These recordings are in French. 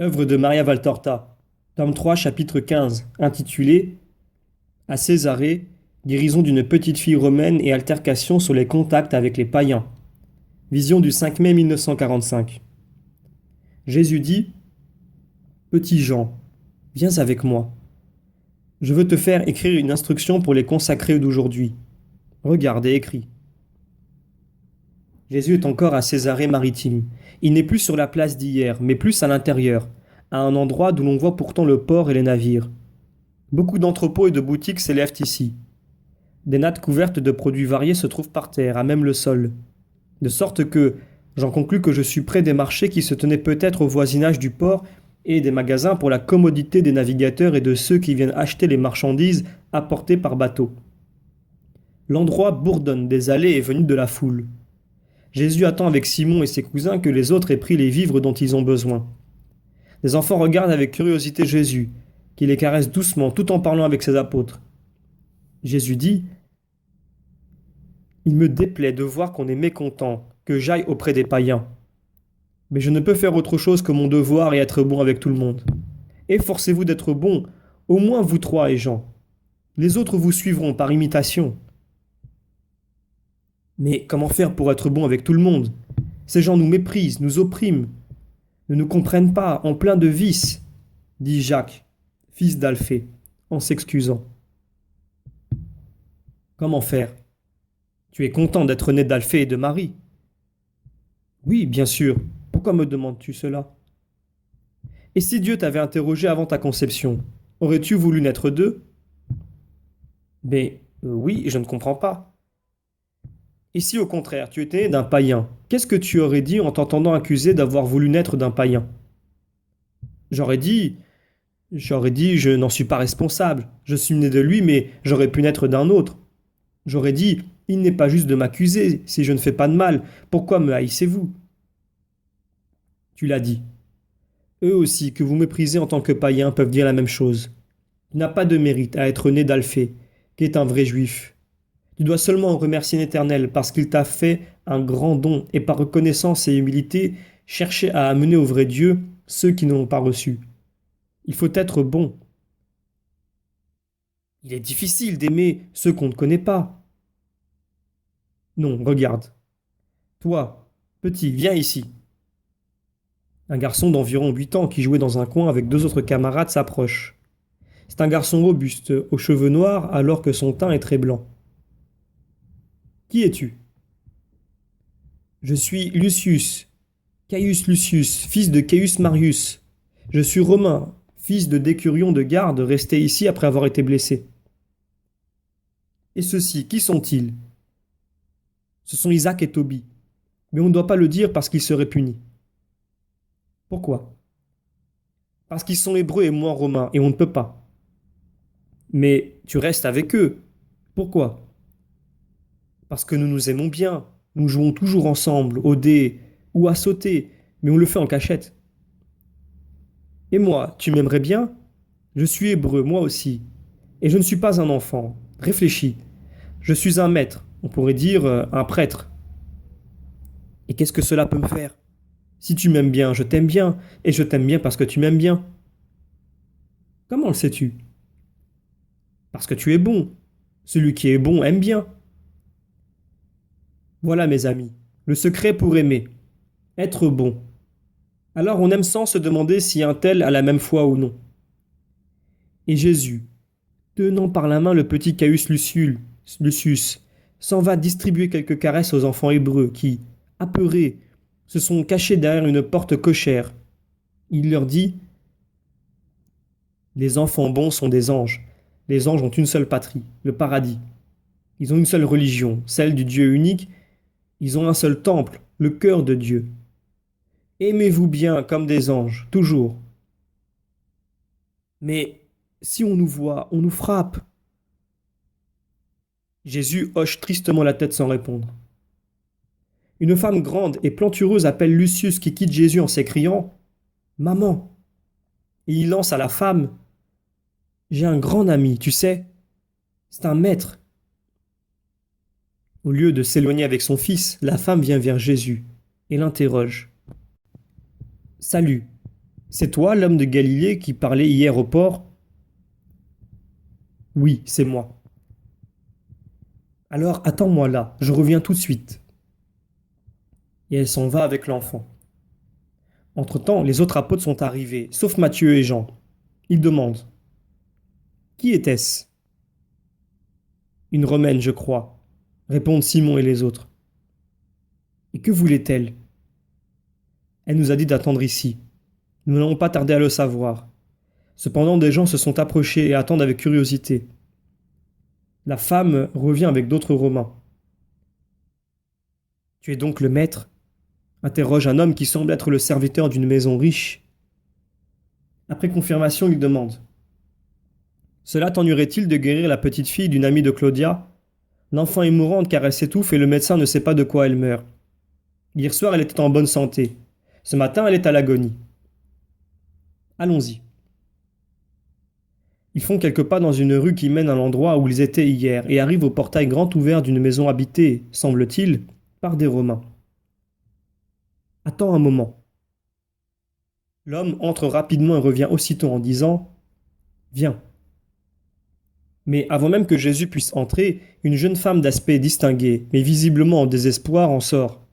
Œuvre de Maria Valtorta, tome 3, chapitre 15, intitulé À Césarée, guérison d'une petite fille romaine et altercation sur les contacts avec les païens. Vision du 5 mai 1945. Jésus dit Petit Jean, viens avec moi. Je veux te faire écrire une instruction pour les consacrés d'aujourd'hui. Regarde et écris. Jésus est encore à Césarée-Maritime. Il n'est plus sur la place d'hier, mais plus à l'intérieur, à un endroit d'où l'on voit pourtant le port et les navires. Beaucoup d'entrepôts et de boutiques s'élèvent ici. Des nattes couvertes de produits variés se trouvent par terre, à même le sol. De sorte que j'en conclus que je suis près des marchés qui se tenaient peut-être au voisinage du port et des magasins pour la commodité des navigateurs et de ceux qui viennent acheter les marchandises apportées par bateau. L'endroit bourdonne des allées et venues de la foule. Jésus attend avec Simon et ses cousins que les autres aient pris les vivres dont ils ont besoin. Les enfants regardent avec curiosité Jésus, qui les caresse doucement tout en parlant avec ses apôtres. Jésus dit Il me déplaît de voir qu'on est mécontent, que j'aille auprès des païens. Mais je ne peux faire autre chose que mon devoir et être bon avec tout le monde. Efforcez-vous d'être bon, au moins vous trois et Jean. Les autres vous suivront par imitation. Mais comment faire pour être bon avec tout le monde? Ces gens nous méprisent, nous oppriment, ne nous comprennent pas, en plein de vices, dit Jacques, fils d'Alphée, en s'excusant. Comment faire? Tu es content d'être né d'Alphée et de Marie? Oui, bien sûr. Pourquoi me demandes-tu cela? Et si Dieu t'avait interrogé avant ta conception, aurais-tu voulu naître d'eux? Mais oui, je ne comprends pas. Et si au contraire tu étais né d'un païen, qu'est-ce que tu aurais dit en t'entendant accuser d'avoir voulu naître d'un païen? J'aurais dit, je n'en suis pas responsable. Je suis né de lui, mais j'aurais pu naître d'un autre. J'aurais dit, il n'est pas juste de m'accuser, si je ne fais pas de mal, pourquoi me haïssez-vous? Tu l'as dit. Eux aussi, que vous méprisez en tant que païens, peuvent dire la même chose. Tu n'as pas de mérite à être né d'Alphée, qui est un vrai juif. Tu dois seulement remercier l'Éternel parce qu'il t'a fait un grand don et par reconnaissance et humilité, chercher à amener au vrai Dieu ceux qui ne l'ont pas reçu. Il faut être bon. Il est difficile d'aimer ceux qu'on ne connaît pas. Non, regarde. Toi, petit, viens ici. Un garçon d'environ 8 ans qui jouait dans un coin avec deux autres camarades s'approche. C'est un garçon robuste, aux cheveux noirs alors que son teint est très blanc. Qui es-tu? Je suis Lucius, Caius Lucius, fils de Caius Marius. Je suis Romain, fils de Décurion de garde resté ici après avoir été blessé. Et ceux-ci, qui sont-ils? Ce sont Isaac et Tobie. Mais on ne doit pas le dire parce qu'ils seraient punis. Pourquoi? Parce qu'ils sont hébreux et moi romains, et on ne peut pas. Mais tu restes avec eux. Pourquoi? Parce que nous nous aimons bien. Nous jouons toujours ensemble, au dé ou à sauter, mais on le fait en cachette. Et moi, tu m'aimerais bien? Je suis hébreu, moi aussi. Et je ne suis pas un enfant. Réfléchis. Je suis un maître, on pourrait dire un prêtre. Et qu'est-ce que cela peut me faire? Si tu m'aimes bien, je t'aime bien, et je t'aime bien parce que tu m'aimes bien. Comment le sais-tu? Parce que tu es bon. Celui qui est bon aime bien. Voilà mes amis, le secret pour aimer. Être bon. Alors on aime sans se demander si un tel a la même foi ou non. Et Jésus, tenant par la main le petit Caius Lucius, s'en va distribuer quelques caresses aux enfants hébreux qui, apeurés, se sont cachés derrière une porte cochère. Il leur dit Les enfants bons sont des anges. Les anges ont une seule patrie, le paradis. Ils ont une seule religion, celle du Dieu unique. Ils ont un seul temple, le cœur de Dieu. Aimez-vous bien comme des anges, toujours. Mais si on nous voit, on nous frappe. Jésus hoche tristement la tête sans répondre. Une femme grande et plantureuse appelle Lucius qui quitte Jésus en s'écriant Maman. Et il lance à la femme J'ai un grand ami, tu sais. C'est un maître. Au lieu de s'éloigner avec son fils, la femme vient vers Jésus et l'interroge. Salut, C'est toi, l'homme de Galilée, qui parlait hier au port? Oui, c'est moi. Alors attends-moi là, je reviens tout de suite. Et elle s'en va avec l'enfant. Entre-temps, les autres apôtres sont arrivés, sauf Matthieu et Jean. Ils demandent: Qui était-ce? Une Romaine, je crois, répondent Simon et les autres. Et que voulait-elle? Elle nous a dit d'attendre ici. Nous n'allons pas tarder à le savoir. Cependant, des gens se sont approchés et attendent avec curiosité. La femme revient avec d'autres Romains. Tu es donc le maître? Interroge un homme qui semble être le serviteur d'une maison riche. Après confirmation, il demande: Cela t'ennuierait-il de guérir la petite fille d'une amie de Claudia? L'enfant est mourante car elle s'étouffe et le médecin ne sait pas de quoi elle meurt. Hier soir, elle était en bonne santé. Ce matin, elle est à l'agonie. Allons-y. Ils font quelques pas dans une rue qui mène à l'endroit où ils étaient hier et arrivent au portail grand ouvert d'une maison habitée, semble-t-il, par des Romains. Attends un moment. L'homme entre rapidement et revient aussitôt en disant: Viens. Mais avant même que Jésus puisse entrer, une jeune femme d'aspect distingué, mais visiblement en désespoir, en sort.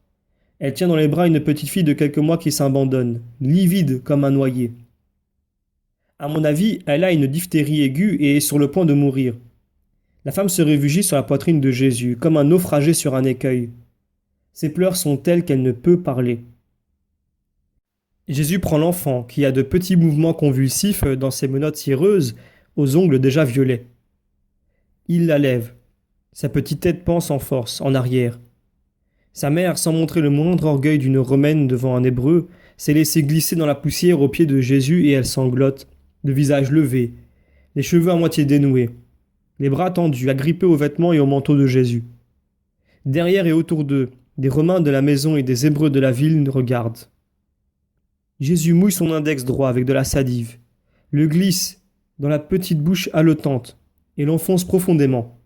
Elle tient dans les bras une petite fille de quelques mois qui s'abandonne, livide comme un noyé. À mon avis, elle a une diphtérie aiguë et est sur le point de mourir. La femme se réfugie sur la poitrine de Jésus, comme un naufragé sur un écueil. Ses pleurs sont telles qu'elle ne peut parler. Jésus prend l'enfant, qui a de petits mouvements convulsifs dans ses menottes cireuses, aux ongles déjà violets. Il la lève. Sa petite tête pense en force, en arrière. Sa mère, sans montrer le moindre orgueil d'une Romaine devant un Hébreu, s'est laissée glisser dans la poussière aux pieds de Jésus et elle sanglote, le visage levé, les cheveux à moitié dénoués, les bras tendus, agrippés aux vêtements et au manteau de Jésus. Derrière et autour d'eux, des Romains de la maison et des Hébreux de la ville regardent. Jésus mouille son index droit avec de la salive, le glisse dans la petite bouche haletante et l'enfonce profondément.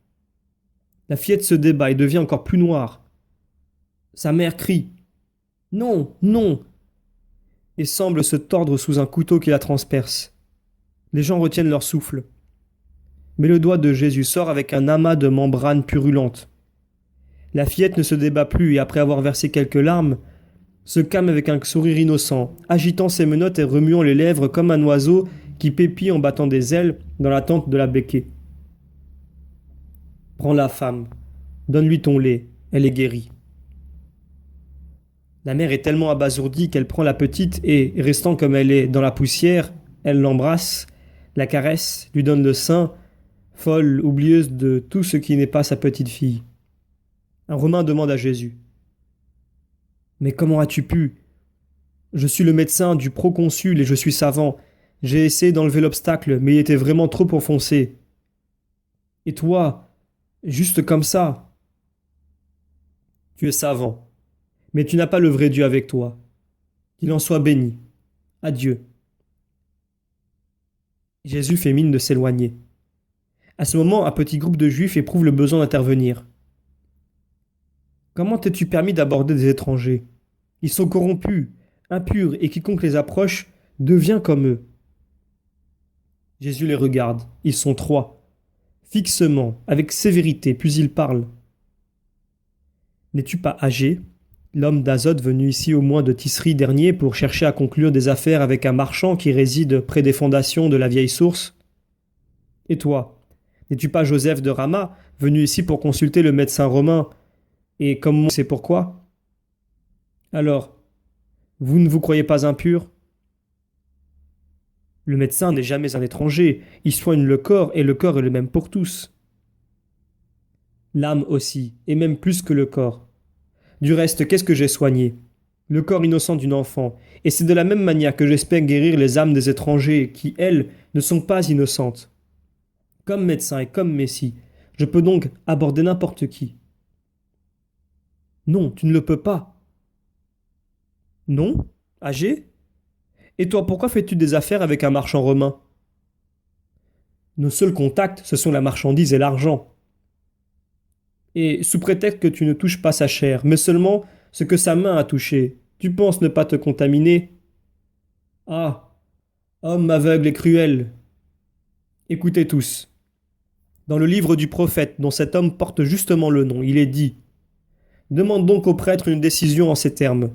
La fillette se débat et devient encore plus noire. Sa mère crie: Non, non, et semble se tordre sous un couteau qui la transperce. Les gens retiennent leur souffle. Mais le doigt de Jésus sort avec un amas de membranes purulentes. La fillette ne se débat plus et après avoir versé quelques larmes, se calme avec un sourire innocent, agitant ses menottes et remuant les lèvres comme un oiseau qui pépie en battant des ailes dans l'attente de la becquer. Prends la femme, donne-lui ton lait, elle est guérie. La mère est tellement abasourdie qu'elle prend la petite et, restant comme elle est dans la poussière, elle l'embrasse, la caresse, lui donne le sein, folle, oublieuse de tout ce qui n'est pas sa petite fille. Un Romain demande à Jésus: Mais comment as-tu pu? Je suis le médecin du proconsul et je suis savant. J'ai essayé d'enlever l'obstacle, mais il était vraiment trop enfoncé. Et toi, juste comme ça, tu es savant, mais tu n'as pas le vrai Dieu avec toi. Qu'il en soit béni. Adieu. Jésus fait mine de s'éloigner. À ce moment, un petit groupe de Juifs éprouve le besoin d'intervenir. Comment t'es-tu permis d'aborder des étrangers? Ils sont corrompus, impurs, et quiconque les approche devient comme eux. Jésus les regarde. Ils sont trois. Fixement, avec sévérité, puis il parle. N'es-tu pas âgé, l'homme d'Azote venu ici au mois de Tisri dernier pour chercher à conclure des affaires avec un marchand qui réside près des fondations de la vieille source? Et toi, n'es-tu pas Joseph de Rama, venu ici pour consulter le médecin romain, et comme on sait pourquoi? Alors, vous ne vous croyez pas impur? Le médecin n'est jamais un étranger, il soigne le corps et le corps est le même pour tous. L'âme aussi, et même plus que le corps. Du reste, qu'est-ce que j'ai soigné? Le corps innocent d'une enfant, et c'est de la même manière que j'espère guérir les âmes des étrangers qui, elles, ne sont pas innocentes. Comme médecin et comme messie, je peux donc aborder n'importe qui. Non, tu ne le peux pas. Non? Âgé? Et toi, pourquoi fais-tu des affaires avec un marchand romain? Nos seuls contacts, ce sont la marchandise et l'argent. Et sous prétexte que tu ne touches pas sa chair, mais seulement ce que sa main a touché, tu penses ne pas te contaminer? Ah, Homme aveugle et cruel, écoutez tous. Dans le livre du prophète, dont cet homme porte justement le nom, il est dit: Demande donc au prêtre une décision en ces termes.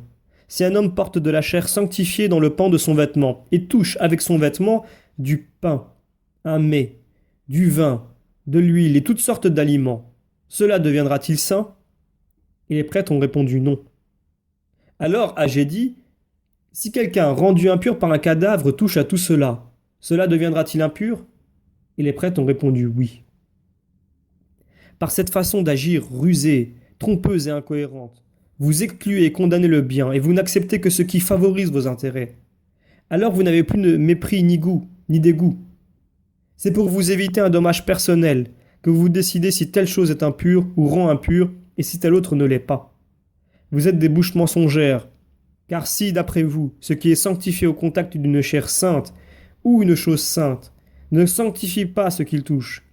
Si un homme porte de la chair sanctifiée dans le pan de son vêtement, et touche avec son vêtement du pain, un mets, du vin, de l'huile et toutes sortes d'aliments, cela deviendra-t-il saint? Et les prêtres ont répondu non. Alors Agé dit: Si quelqu'un rendu impur par un cadavre touche à tout cela, cela deviendra-t-il impur? Et les prêtres ont répondu oui. Par cette façon d'agir rusée, trompeuse et incohérente, vous excluez et condamnez le bien et vous n'acceptez que ce qui favorise vos intérêts. Alors vous n'avez plus de mépris ni goût, ni dégoût. C'est pour vous éviter un dommage personnel que vous décidez si telle chose est impure ou rend impure et si telle autre ne l'est pas. Vous êtes des bouches mensongères, car si, d'après vous, ce qui est sanctifié au contact d'une chair sainte ou une chose sainte ne sanctifie pas ce qu'il touche,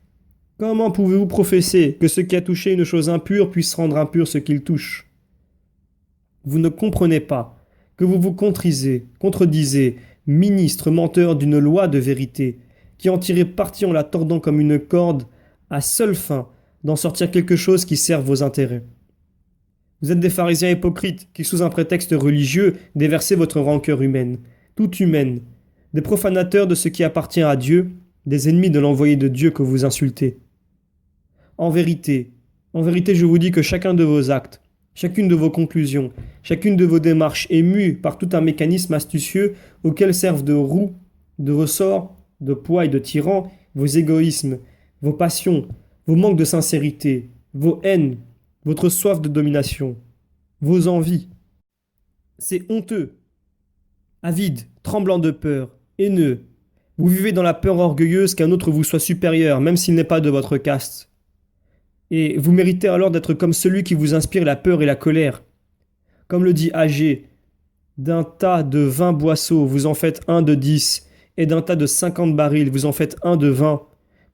comment pouvez-vous professer que ce qui a touché une chose impure puisse rendre impur ce qu'il touche? Vous ne comprenez pas que vous vous contredisez, ministre menteur d'une loi de vérité, qui en tirez parti en la tordant comme une corde, à seule fin d'en sortir quelque chose qui serve vos intérêts. Vous êtes des pharisiens hypocrites qui, sous un prétexte religieux, déversez votre rancœur humaine, toute humaine, des profanateurs de ce qui appartient à Dieu, des ennemis de l'envoyé de Dieu que vous insultez. En vérité, je vous dis que chacun de vos actes, chacune de vos conclusions, chacune de vos démarches est mue par tout un mécanisme astucieux auquel servent de roue, de ressort, de poids et de tyran vos égoïsmes, vos passions, vos manques de sincérité, vos haines, votre soif de domination, vos envies. C'est honteux, avide, tremblant de peur, haineux. Vous vivez dans la peur orgueilleuse qu'un autre vous soit supérieur, même s'il n'est pas de votre caste. Et vous méritez alors d'être comme celui qui vous inspire la peur et la colère. Comme le dit Agé, d'un tas de 20 boisseaux, vous en faites un de 10, et d'un tas de 50 barils, vous en faites un de 20,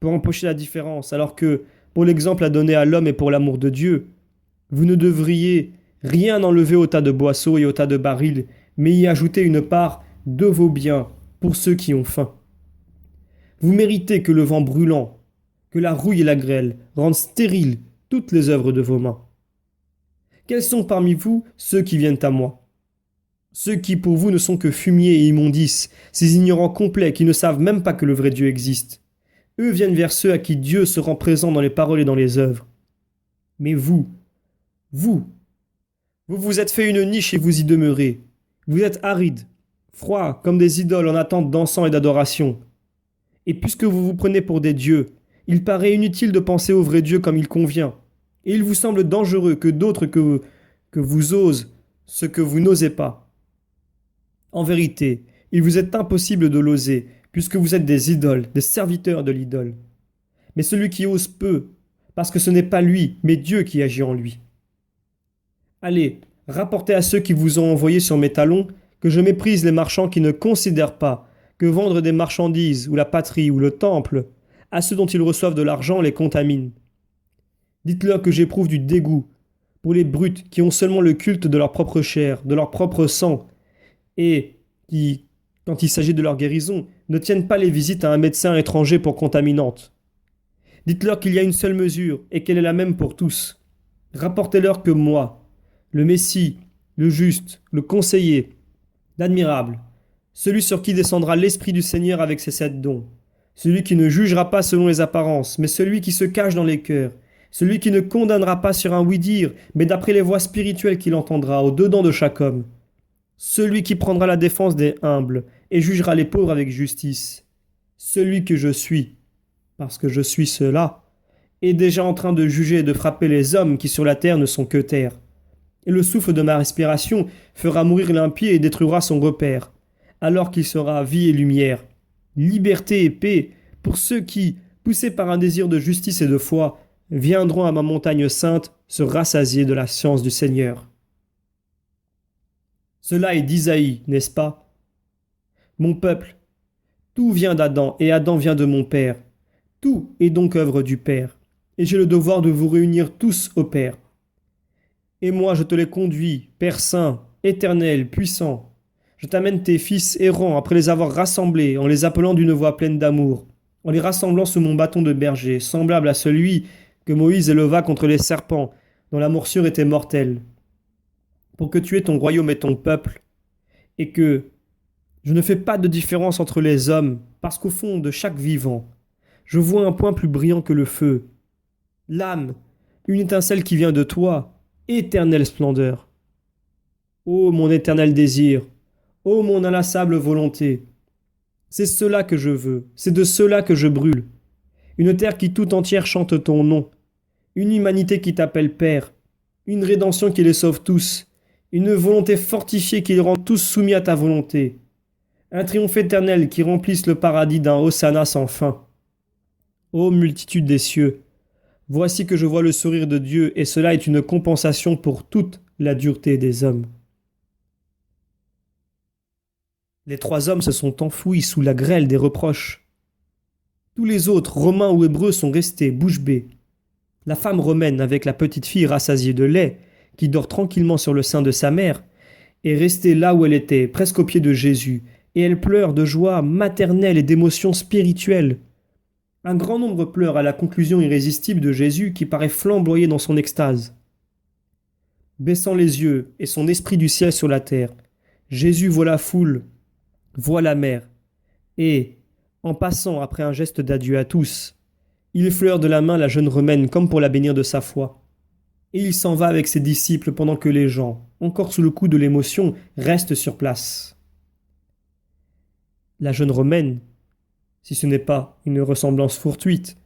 pour empocher la différence, alors que, pour l'exemple à donner à l'homme et pour l'amour de Dieu, vous ne devriez rien enlever au tas de boisseaux et au tas de barils, mais y ajouter une part de vos biens pour ceux qui ont faim. Vous méritez que le vent brûlant, que la rouille et la grêle rendent stériles toutes les œuvres de vos mains. Quels sont parmi vous ceux qui viennent à moi? Ceux qui pour vous ne sont que fumier et immondices, ces ignorants complets qui ne savent même pas que le vrai Dieu existe. Eux viennent vers ceux à qui Dieu se rend présent dans les paroles et dans les œuvres. Mais vous vous êtes fait une niche et vous y demeurez. Vous êtes arides, froids comme des idoles en attente d'encens et d'adoration. Et puisque vous vous prenez pour des dieux, il paraît inutile de penser au vrai Dieu comme il convient. Et il vous semble dangereux que d'autres que vous osent ce que vous n'osez pas. En vérité, il vous est impossible de l'oser, puisque vous êtes des idoles, des serviteurs de l'idole. Mais celui qui ose peut, parce que ce n'est pas lui, mais Dieu qui agit en lui. Allez, rapportez à ceux qui vous ont envoyé sur mes talons que je méprise les marchands qui ne considèrent pas que vendre des marchandises, ou la patrie, ou le temple, à ceux dont ils reçoivent de l'argent les contamine. Dites-leur que j'éprouve du dégoût pour les brutes qui ont seulement le culte de leur propre chair, de leur propre sang, et qui, quand il s'agit de leur guérison, ne tiennent pas les visites à un médecin étranger pour contaminante. Dites-leur qu'il y a une seule mesure et qu'elle est la même pour tous. Rapportez-leur que moi, le Messie, le juste, le conseiller, l'admirable, celui sur qui descendra l'Esprit du Seigneur avec ses 7 dons, celui qui ne jugera pas selon les apparences, mais celui qui se cache dans les cœurs, celui qui ne condamnera pas sur un oui-dire, mais d'après les voix spirituelles qu'il entendra au-dedans de chaque homme, celui qui prendra la défense des humbles et jugera les pauvres avec justice, celui que je suis, parce que je suis cela, est déjà en train de juger et de frapper les hommes qui sur la terre ne sont que terre. Et le souffle de ma respiration fera mourir l'impie et détruira son repère, alors qu'il sera vie et lumière, liberté et paix pour ceux qui, poussés par un désir de justice et de foi, viendront à ma montagne sainte se rassasier de la science du Seigneur. Cela est d'Isaïe, n'est-ce pas? Mon peuple, tout vient d'Adam et Adam vient de mon Père. Tout est donc œuvre du Père, et j'ai le devoir de vous réunir tous au Père. Et moi je te les conduis, Père saint, éternel, puissant. Je t'amène tes fils errants après les avoir rassemblés, en les appelant d'une voix pleine d'amour, en les rassemblant sous mon bâton de berger, semblable à celui que Moïse éleva contre les serpents, dont la morsure était mortelle, pour que tu aies ton royaume et ton peuple, et que je ne fais pas de différence entre les hommes, parce qu'au fond de chaque vivant, je vois un point plus brillant que le feu, l'âme, une étincelle qui vient de toi, éternelle splendeur. Ô mon éternel désir, ô mon inlassable volonté, c'est cela que je veux, c'est de cela que je brûle. Une terre qui tout entière chante ton nom, une humanité qui t'appelle Père, une rédemption qui les sauve tous, une volonté fortifiée qui les rend tous soumis à ta volonté, un triomphe éternel qui remplisse le paradis d'un hosanna sans fin. Ô multitude des cieux, voici que je vois le sourire de Dieu, et cela est une compensation pour toute la dureté des hommes. Les trois hommes se sont enfouis sous la grêle des reproches. Tous les autres, Romains ou Hébreux, sont restés bouche bée. La femme romaine, avec la petite fille rassasiée de lait, qui dort tranquillement sur le sein de sa mère, est restée là où elle était, presque aux pieds de Jésus, et elle pleure de joie maternelle et d'émotion spirituelle. Un grand nombre pleure à la conclusion irrésistible de Jésus qui paraît flamboyer dans son extase. Baissant les yeux et son esprit du ciel sur la terre, Jésus voit la foule, voit la mer, et, en passant après un geste d'adieu à tous, il effleure de la main la jeune Romaine comme pour la bénir de sa foi. Et il s'en va avec ses disciples pendant que les gens, encore sous le coup de l'émotion, restent sur place. La jeune Romaine, si ce n'est pas une ressemblance fortuite,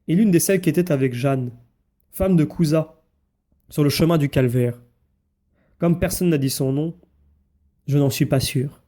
est l'une des celles qui étaient avec Jeanne, femme de Couza, sur le chemin du calvaire. Comme personne n'a dit son nom, je n'en suis pas sûr.